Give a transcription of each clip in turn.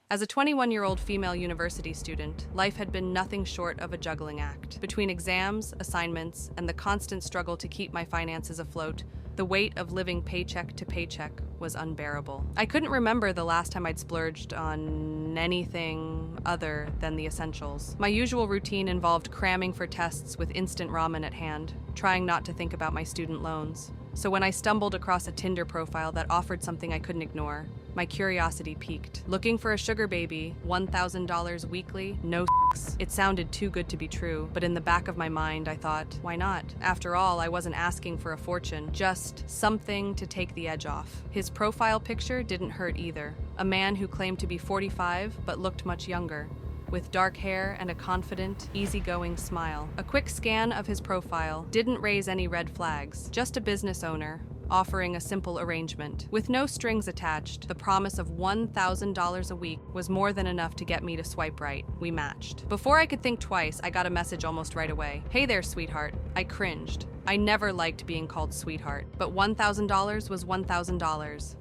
As a 21-year-old female university student, life had been nothing short of a juggling act. Between exams, assignments, and the constant struggle to keep my finances afloat, the weight of living paycheck to paycheck was unbearable. I couldn't remember the last time I'd splurged on anything other than the essentials. My usual routine involved cramming for tests with instant ramen at hand, trying not to think about my student loans. So when I stumbled across a Tinder profile that offered something I couldn't ignore, my curiosity piqued. Looking for a sugar baby, $1,000 weekly, no s***. It sounded too good to be true, but in the back of my mind I thought, why not? After all, I wasn't asking for a fortune, just something to take the edge off. His profile picture didn't hurt either. A man who claimed to be 45 but looked much younger, with dark hair and a confident, easygoing smile. A quick scan of his profile didn't raise any red flags, just a business owner offering a simple arrangement. With no strings attached, the promise of $1,000 a week was more than enough to get me to swipe right. We matched. Before I could think twice, I got a message almost right away. "Hey there, sweetheart." I cringed. I never liked being called sweetheart, but $1,000 was $1,000.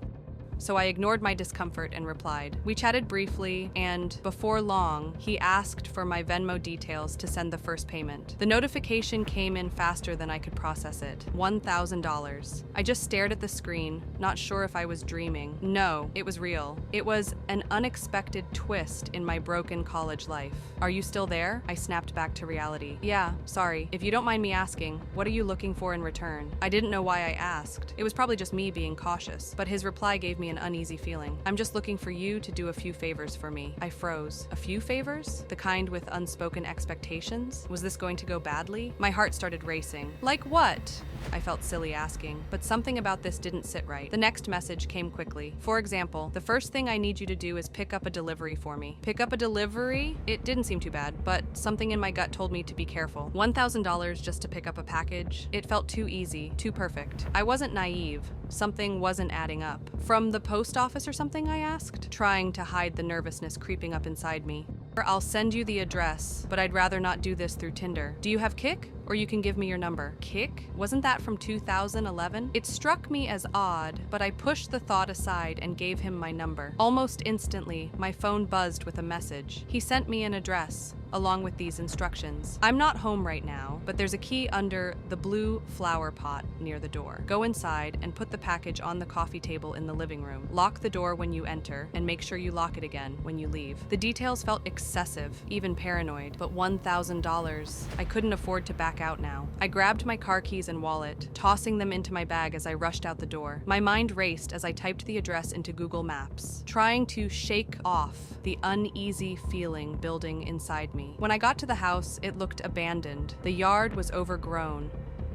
So I ignored my discomfort and replied. We chatted briefly, and before long, he asked for my Venmo details to send the first payment. The notification came in faster than I could process it. $1,000. I just stared at the screen, not sure if I was dreaming. No, it was real. It was an unexpected twist in my broken college life. "Are you still there?" I snapped back to reality. "Yeah, sorry. If you don't mind me asking, what are you looking for in return?" I didn't know why I asked. It was probably just me being cautious, but his reply gave me an uneasy feeling. "I'm just looking for you to do a few favors for me." I froze. A few favors? The kind with unspoken expectations? Was this going to go badly? My heart started racing. Like what? I felt silly asking, but something about this didn't sit right. The next message came quickly. For example, "The first thing I need you to do is pick up a delivery for me." Pick up a delivery? It didn't seem too bad, but something in my gut told me to be careful. $1,000 just to pick up a package? It felt too easy, too perfect. I wasn't naive. Something wasn't adding up. "From the post office or something?" I asked, trying to hide the nervousness creeping up inside me. "I'll send you the address, but I'd rather not do this through Tinder. Do you have Kik? Or you can give me your number." Kik? Wasn't that from 2011? It struck me as odd, but I pushed the thought aside and gave him my number. Almost instantly, my phone buzzed with a message. He sent me an address, along with these instructions. "I'm not home right now, but there's a key under the blue flower pot near the door. Go inside and put the package on the coffee table in the living room. Lock the door when you enter, and make sure you lock it again when you leave." The details felt excessive, even paranoid, but $1,000. I couldn't afford to back out now. I grabbed my car keys and wallet, tossing them into my bag as I rushed out the door. My mind raced as I typed the address into Google Maps, trying to shake off the uneasy feeling building inside me. When I got to the house, it looked abandoned. The yard was overgrown,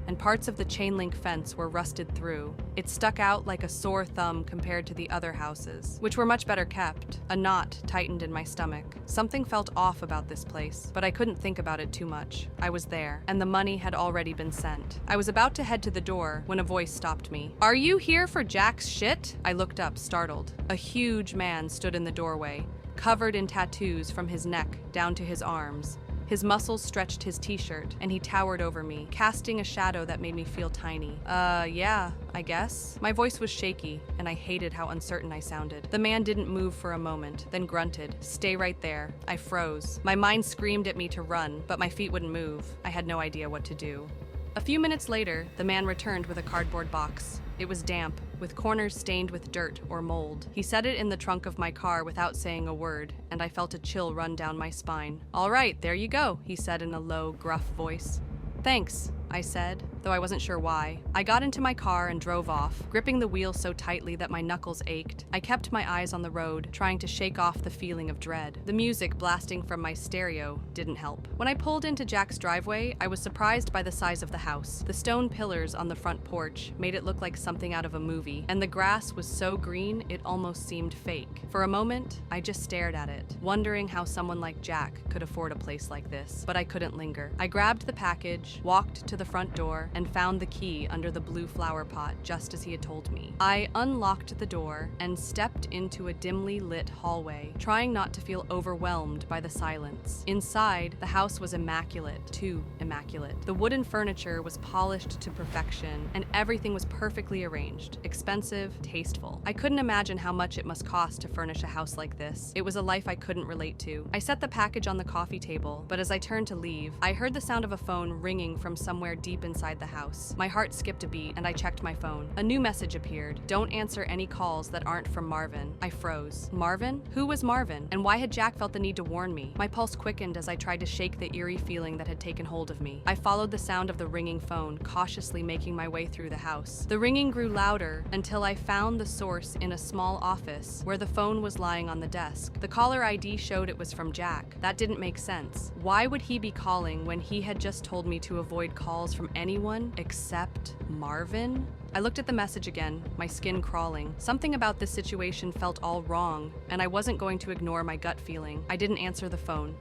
and parts of the chain link fence were rusted through. It stuck out like a sore thumb compared to the other houses, which were much better kept. A knot tightened in my stomach. Something felt off about this place, but I couldn't think about it too much. I was there, and the money had already been sent. I was about to head to the door when a voice stopped me. "Are you here for Jack's shit?" I looked up, startled. A huge man stood in the doorway, covered in tattoos from his neck down to his arms. His muscles stretched his t-shirt, and he towered over me, casting a shadow that made me feel tiny. Yeah, I guess." My voice was shaky, and I hated how uncertain I sounded. The man didn't move for a moment, then grunted, "Stay right there." I froze. My mind screamed at me to run, but my feet wouldn't move. I had no idea what to do. A few minutes later, the man returned with a cardboard box. It was damp, with corners stained with dirt or mold. He set it in the trunk of my car without saying a word, and I felt a chill run down my spine. "All right, there you go," he said in a low, gruff voice. "Thanks," I said, though I wasn't sure why. I got into my car and drove off, gripping the wheel so tightly that my knuckles ached. I kept my eyes on the road, trying to shake off the feeling of dread. The music blasting from my stereo didn't help. When I pulled into Jack's driveway, I was surprised by the size of the house. The stone pillars on the front porch made it look like something out of a movie, and the grass was so green it almost seemed fake. For a moment, I just stared at it, wondering how someone like Jack could afford a place like this, but I couldn't linger. I grabbed the package, walked to the the front door and found the key under the blue flower pot just as he had told me. I unlocked the door and stepped into a dimly lit hallway, trying not to feel overwhelmed by the silence. Inside, the house was immaculate, too immaculate. The wooden furniture was polished to perfection, and everything was perfectly arranged, expensive, tasteful. I couldn't imagine how much it must cost to furnish a house like this. It was a life I couldn't relate to. I set the package on the coffee table, but as I turned to leave, I heard the sound of a phone ringing from somewhere deep inside the house. My heart skipped a beat, and I checked my phone. A new message appeared. Don't answer any calls that aren't from Marvin. I froze. Marvin? Who was Marvin? And why had Jack felt the need to warn me? My pulse quickened as I tried to shake the eerie feeling that had taken hold of me. I followed the sound of the ringing phone, cautiously making my way through the house. The ringing grew louder until I found the source in a small office where the phone was lying on the desk. The caller ID showed it was from Jack. That didn't make sense. Why would he be calling when he had just told me to avoid calls from anyone except Marvin? I looked at the message again, my skin crawling. Something about this situation felt all wrong, and I wasn't going to ignore my gut feeling. I didn't answer the phone.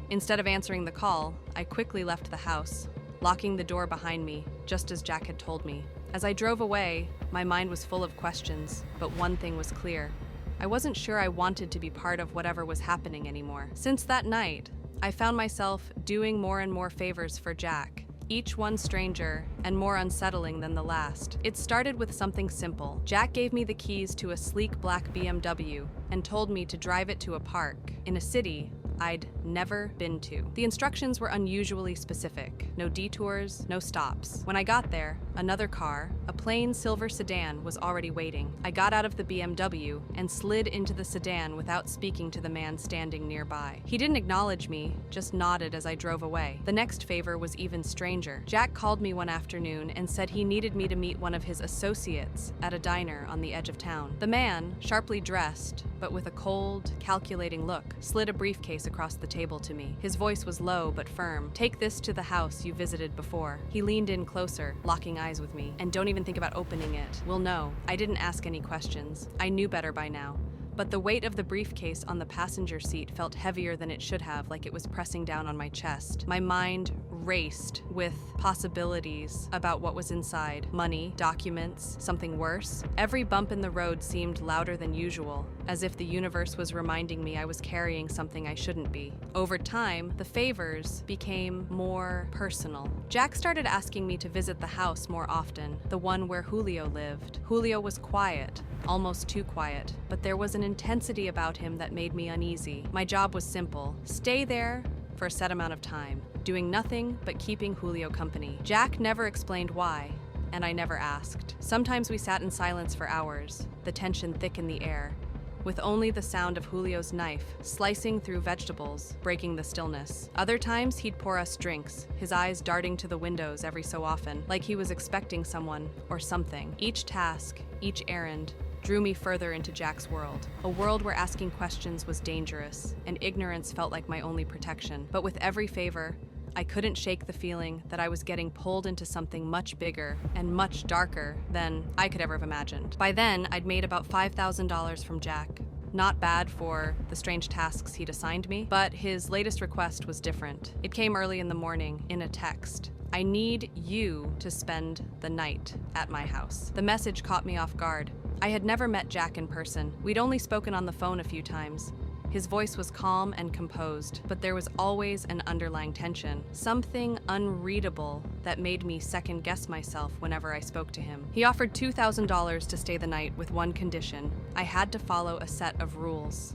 Instead of answering the call, I quickly left the house, locking the door behind me, just as Jack had told me. As I drove away, my mind was full of questions, but one thing was clear. I wasn't sure I wanted to be part of whatever was happening anymore. Since that night, I found myself doing more and more favors for Jack, each one stranger and more unsettling than the last. It started with something simple. Jack gave me the keys to a sleek black BMW and told me to drive it to a park in a city I'd never been to. The instructions were unusually specific. No detours, no stops. When I got there, another car, a plain silver sedan, was already waiting. I got out of the BMW and slid into the sedan without speaking to the man standing nearby. He didn't acknowledge me, just nodded as I drove away. The next favor was even stranger. Jack called me one afternoon and said he needed me to meet one of his associates at a diner on the edge of town. The man, sharply dressed, but with a cold, calculating look, slid a briefcase across the table to me. His voice was low but firm. Take this to the house you visited before. He leaned in closer, locking eyes with me. And don't even think about opening it. We'll know. I didn't ask any questions. I knew better by now. But the weight of the briefcase on the passenger seat felt heavier than it should have, like it was pressing down on my chest. My mind raced with possibilities about what was inside. Money, documents, something worse. Every bump in the road seemed louder than usual, as if the universe was reminding me I was carrying something I shouldn't be. Over time, the favors became more personal. Jack started asking me to visit the house more often, the one where Julio lived. Julio was quiet, almost too quiet, but there was an intensity about him that made me uneasy. My job was simple: stay there for a set amount of time, doing nothing but keeping Julio company. Jack never explained why, and I never asked. Sometimes we sat in silence for hours, the tension thick in the air, with only the sound of Julio's knife slicing through vegetables, breaking the stillness. Other times, he'd pour us drinks, his eyes darting to the windows every so often, like he was expecting someone or something. Each task, each errand, drew me further into Jack's world, a world where asking questions was dangerous, and ignorance felt like my only protection. But with every favor, I couldn't shake the feeling that I was getting pulled into something much bigger and much darker than I could ever have imagined. By then, I'd made about $5,000 from Jack. Not bad for the strange tasks he'd assigned me, but his latest request was different. It came early in the morning in a text. I need you to spend the night at my house. The message caught me off guard. I had never met Jack in person. We'd only spoken on the phone a few times. His voice was calm and composed, but there was always an underlying tension, something unreadable that made me second-guess myself whenever I spoke to him. He offered $2,000 to stay the night with one condition: I had to follow a set of rules.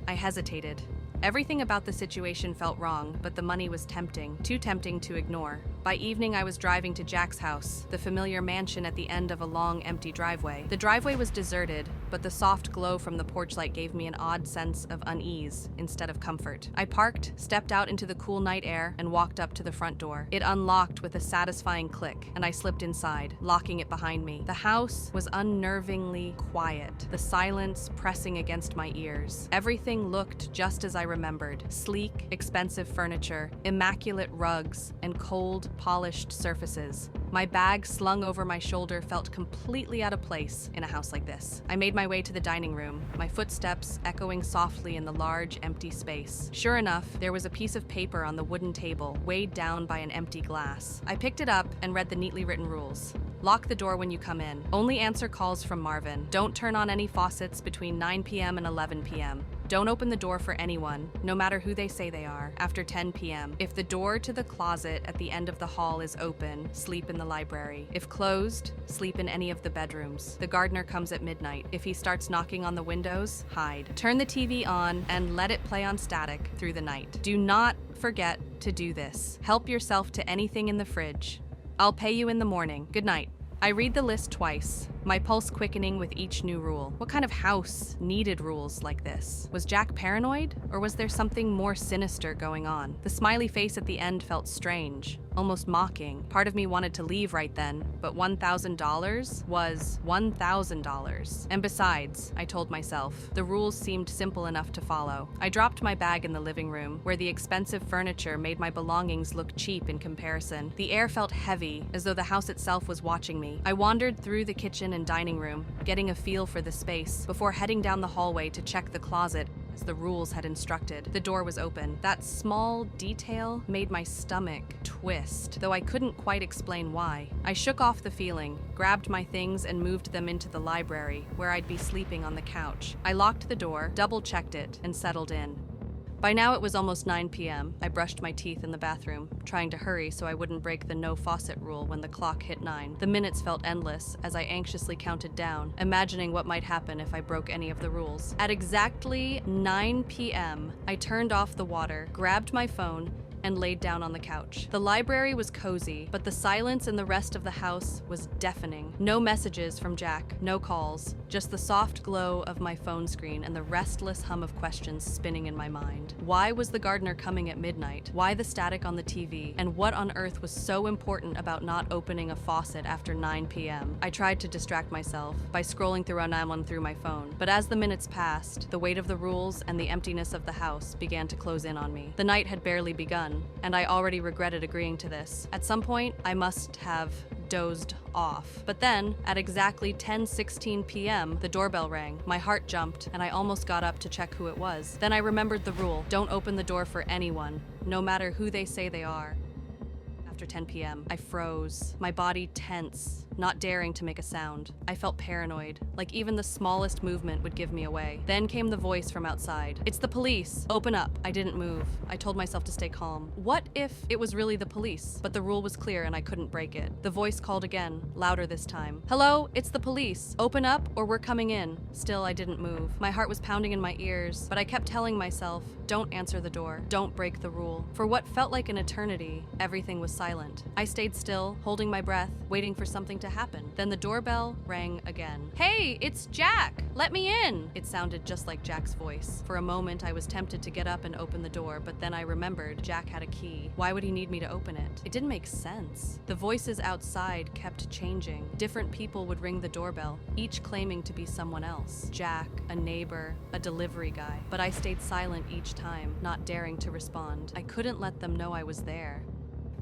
I hesitated. Everything about the situation felt wrong, but the money was tempting, too tempting to ignore. By evening, I was driving to Jack's house, the familiar mansion at the end of a long, empty driveway. The driveway was deserted, but the soft glow from the porch light gave me an odd sense of unease instead of comfort. I parked, stepped out into the cool night air, and walked up to the front door. It unlocked with a satisfying click, and I slipped inside, locking it behind me. The house was unnervingly quiet, the silence pressing against my ears. Everything looked just as I remembered: sleek, expensive furniture, immaculate rugs, and cold, polished surfaces. My bag slung over my shoulder felt completely out of place in a house like this. I made my way to the dining room, my footsteps echoing softly in the large, empty space. Sure enough, there was a piece of paper on the wooden table, weighed down by an empty glass. I picked it up and read the neatly written rules. Lock the door when you come in. Only answer calls from Marvin. Don't turn on any faucets between 9 p.m. and 11 p.m. Don't open the door for anyone, no matter who they say they are, after 10 p.m. If the door to the closet at the end of the hall is open, sleep in the library. If closed, sleep in any of the bedrooms. The gardener comes at midnight. If he starts knocking on the windows, hide. Turn the TV on and let it play on static through the night. Do not forget to do this. Help yourself to anything in the fridge. I'll pay you in the morning. Good night. I read the list twice, my pulse quickening with each new rule. What kind of house needed rules like this? Was Jack paranoid, or was there something more sinister going on? The smiley face at the end felt strange, almost mocking. Part of me wanted to leave right then, but $1,000 was $1,000. And besides, I told myself, the rules seemed simple enough to follow. I dropped my bag in the living room, where the expensive furniture made my belongings look cheap in comparison. The air felt heavy, as though the house itself was watching me. I wandered through the kitchen and dining room, getting a feel for the space, before heading down the hallway to check the closet as the rules had instructed. The door was open. That small detail made my stomach twist, though I couldn't quite explain why. I shook off the feeling, grabbed my things, and moved them into the library, where I'd be sleeping on the couch. I locked the door, double-checked it, and settled in. By now it was almost 9 p.m. I brushed my teeth in the bathroom, trying to hurry so I wouldn't break the no faucet rule when the clock hit 9. The minutes felt endless as I anxiously counted down, imagining what might happen if I broke any of the rules. At exactly 9 p.m., I turned off the water, grabbed my phone, and laid down on the couch. The library was cozy, but the silence in the rest of the house was deafening. No messages from Jack, no calls, just the soft glow of my phone screen and the restless hum of questions spinning in my mind. Why was the gardener coming at midnight? Why the static on the TV? And what on earth was so important about not opening a faucet after 9 p.m.? I tried to distract myself by scrolling through Anamon through my phone, but as the minutes passed, the weight of the rules and the emptiness of the house began to close in on me. The night had barely begun, and I already regretted agreeing to this. At some point, I must have dozed off. But then, at exactly 10:16 p.m., the doorbell rang. My heart jumped, and I almost got up to check who it was. Then I remembered the rule: don't open the door for anyone, no matter who they say they are. After 10 p.m., I froze, my body tense, not daring to make a sound. I felt paranoid, like even the smallest movement would give me away. Then came the voice from outside. "It's the police. Open up." I didn't move. I told myself to stay calm. What if it was really the police? But the rule was clear and I couldn't break it. The voice called again, louder this time. "Hello, it's the police. Open up or we're coming in." Still, I didn't move. My heart was pounding in my ears, but I kept telling myself, don't answer the door. Don't break the rule. For what felt like an eternity, everything was silent. I stayed still, holding my breath, waiting for something to happen. Then the doorbell rang again. "Hey, it's Jack! Let me in!" It sounded just like Jack's voice. For a moment, I was tempted to get up and open the door, but then I remembered Jack had a key. Why would he need me to open it? It didn't make sense. The voices outside kept changing. Different people would ring the doorbell, each claiming to be someone else. Jack, a neighbor, a delivery guy. But I stayed silent each time, not daring to respond. I couldn't let them know I was there.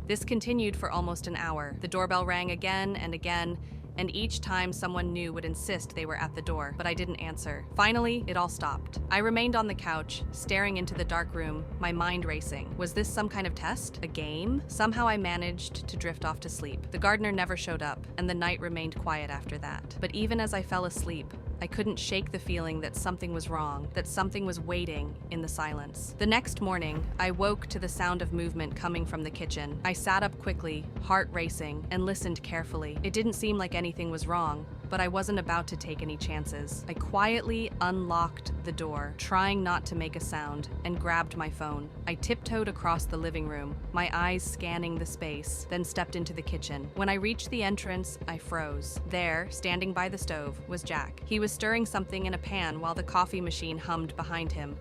This continued for almost an hour. The doorbell rang again and again, and each time someone new would insist they were at the door, but I didn't answer. Finally, it all stopped. I remained on the couch, staring into the dark room, my mind racing. Was this some kind of test? A game? Somehow I managed to drift off to sleep. The gardener never showed up, and the night remained quiet after that. But even as I fell asleep, I couldn't shake the feeling that something was wrong, that something was waiting in the silence. The next morning, I woke to the sound of movement coming from the kitchen. I sat up quickly, heart racing, and listened carefully. It didn't seem like anything was wrong, but I wasn't about to take any chances. I quietly unlocked the door, trying not to make a sound, and grabbed my phone. I tiptoed across the living room, my eyes scanning the space, then stepped into the kitchen. When I reached the entrance, I froze. There, standing by the stove, was Jack. He was stirring something in a pan while the coffee machine hummed behind him,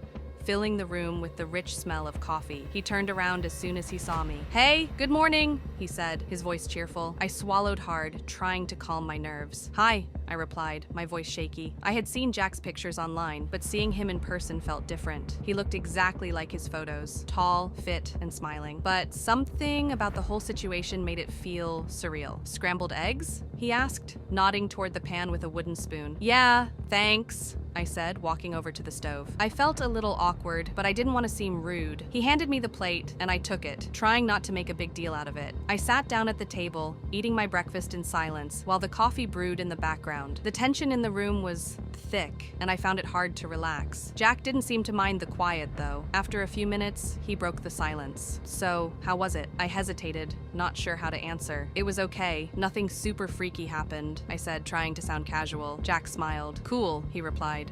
filling the room with the rich smell of coffee. He turned around as soon as he saw me. "Hey, good morning," he said, his voice cheerful. I swallowed hard, trying to calm my nerves. "Hi, I replied, my voice shaky. I had seen Jack's pictures online, but seeing him in person felt different. He looked exactly like his photos, tall, fit, and smiling. But something about the whole situation made it feel surreal. Scrambled eggs? He asked, nodding toward the pan with a wooden spoon. Yeah, thanks, I said, walking over to the stove. I felt a little awkward, but I didn't want to seem rude. He handed me the plate, and I took it, trying not to make a big deal out of it. I sat down at the table, eating my breakfast in silence, while the coffee brewed in the background. The tension in the room was thick, and I found it hard to relax. Jack didn't seem to mind the quiet, though. After a few minutes, he broke the silence. So, how was it? I hesitated, not sure how to answer. It was okay. Nothing super freaky happened, I said, trying to sound casual. Jack smiled. Cool, he replied.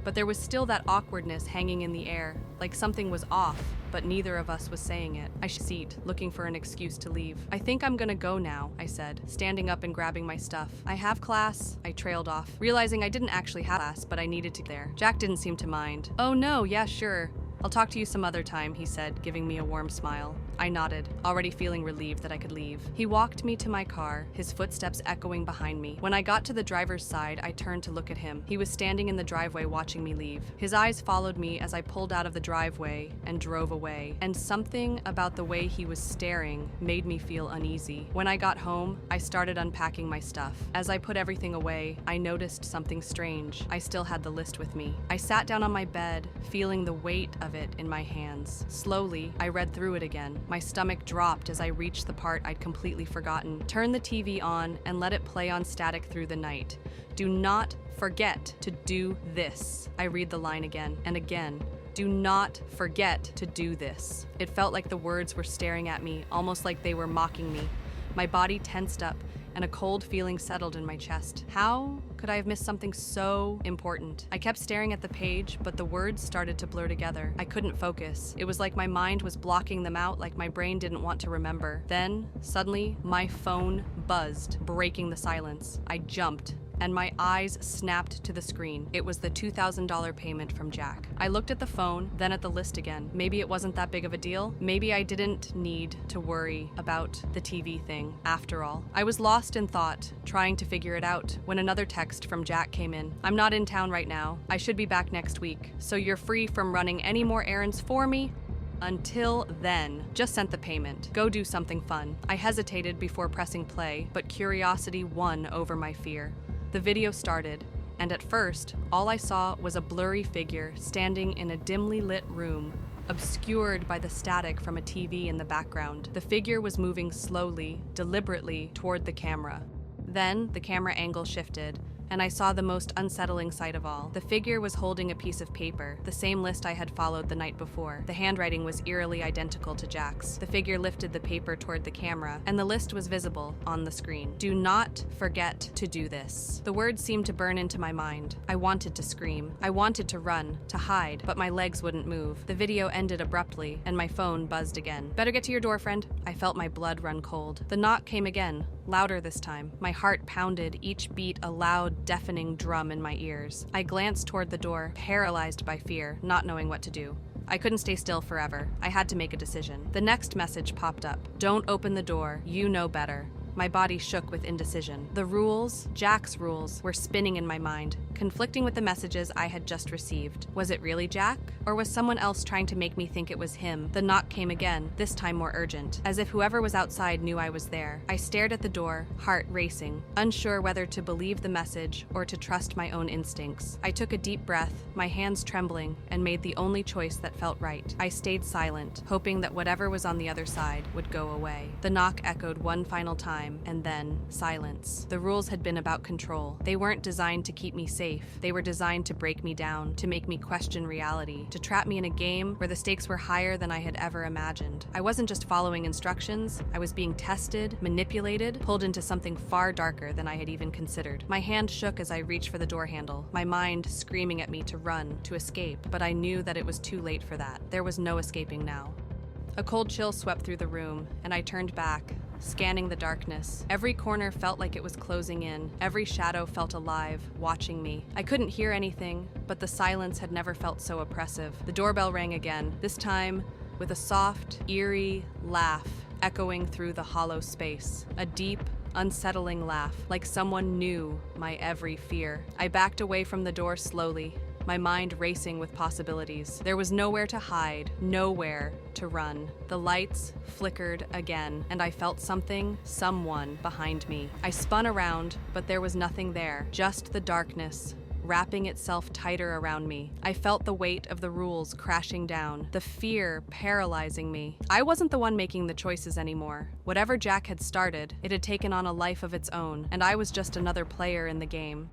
But there was still that awkwardness hanging in the air, like something was off, but neither of us was saying it. I seat, looking for an excuse to leave. I think I'm gonna go now, I said, standing up and grabbing my stuff. I have class, I trailed off, realizing I didn't actually have class, but I needed to be there. Jack didn't seem to mind. Oh no, yeah, sure. I'll talk to you some other time, he said, giving me a warm smile. I nodded, already feeling relieved that I could leave. He walked me to my car, his footsteps echoing behind me. When I got to the driver's side, I turned to look at him. He was standing in the driveway watching me leave. His eyes followed me as I pulled out of the driveway and drove away, and something about the way he was staring made me feel uneasy. When I got home, I started unpacking my stuff. As I put everything away, I noticed something strange. I still had the list with me. I sat down on my bed, feeling the weight of it in my hands. Slowly, I read through it again. My stomach dropped as I reached the part I'd completely forgotten. Turn the TV on and let it play on static through the night. Do not forget to do this. I read the line again and again. Do not forget to do this. It felt like the words were staring at me, almost like they were mocking me. My body tensed up, and a cold feeling settled in my chest. How could I have missed something so important? I kept staring at the page, but the words started to blur together. I couldn't focus. It was like my mind was blocking them out, like my brain didn't want to remember. Then, suddenly, my phone buzzed, breaking the silence. I jumped, and my eyes snapped to the screen. It was the $2,000 payment from Jack. I looked at the phone, then at the list again. Maybe it wasn't that big of a deal. Maybe I didn't need to worry about the TV thing, after all. I was lost in thought, trying to figure it out, when another text from Jack came in. I'm not in town right now. I should be back next week, so you're free from running any more errands for me? Until then, just sent the payment. Go do something fun. I hesitated before pressing play, but curiosity won over my fear. The video started, and at first, all I saw was a blurry figure standing in a dimly lit room, obscured by the static from a TV in the background. The figure was moving slowly, deliberately, toward the camera. Then, the camera angle shifted, and I saw the most unsettling sight of all. The figure was holding a piece of paper, the same list I had followed the night before. The handwriting was eerily identical to Jack's. The figure lifted the paper toward the camera, and the list was visible on the screen. Do not forget to do this. The words seemed to burn into my mind. I wanted to scream. I wanted to run, to hide, but my legs wouldn't move. The video ended abruptly, and my phone buzzed again. Better get to your door, friend. I felt my blood run cold. The knock came again, louder this time. My heart pounded, each beat a loud, deafening drum in my ears. I glanced toward the door, paralyzed by fear, not knowing what to do. I couldn't stay still forever. I had to make a decision. The next message popped up. Don't open the door. You know better. My body shook with indecision. The rules, Jack's rules, were spinning in my mind, conflicting with the messages I had just received. Was it really Jack? Or was someone else trying to make me think it was him? The knock came again, this time more urgent, as if whoever was outside knew I was there. I stared at the door, heart racing, unsure whether to believe the message or to trust my own instincts. I took a deep breath, my hands trembling, and made the only choice that felt right. I stayed silent, hoping that whatever was on the other side would go away. The knock echoed one final time, and then silence. The rules had been about control. They weren't designed to keep me safe. They were designed to break me down, to make me question reality, to trap me in a game where the stakes were higher than I had ever imagined. I wasn't just following instructions. I was being tested, manipulated, pulled into something far darker than I had even considered. My hand shook as I reached for the door handle, my mind screaming at me to run, to escape, but I knew that it was too late for that. There was no escaping now. A cold chill swept through the room, and I turned back, scanning the darkness. Every corner felt like it was closing in. Every shadow felt alive, watching me. I couldn't hear anything, but the silence had never felt so oppressive. The doorbell rang again, this time with a soft, eerie laugh echoing through the hollow space. A deep, unsettling laugh, like someone knew my every fear. I backed away from the door slowly, my mind racing with possibilities. There was nowhere to hide, nowhere to run. The lights flickered again, and I felt someone behind me. I spun around, but there was nothing there, just the darkness, wrapping itself tighter around me. I felt the weight of the rules crashing down, the fear paralyzing me. I wasn't the one making the choices anymore. Whatever Jack had started, it had taken on a life of its own, and I was just another player in the game.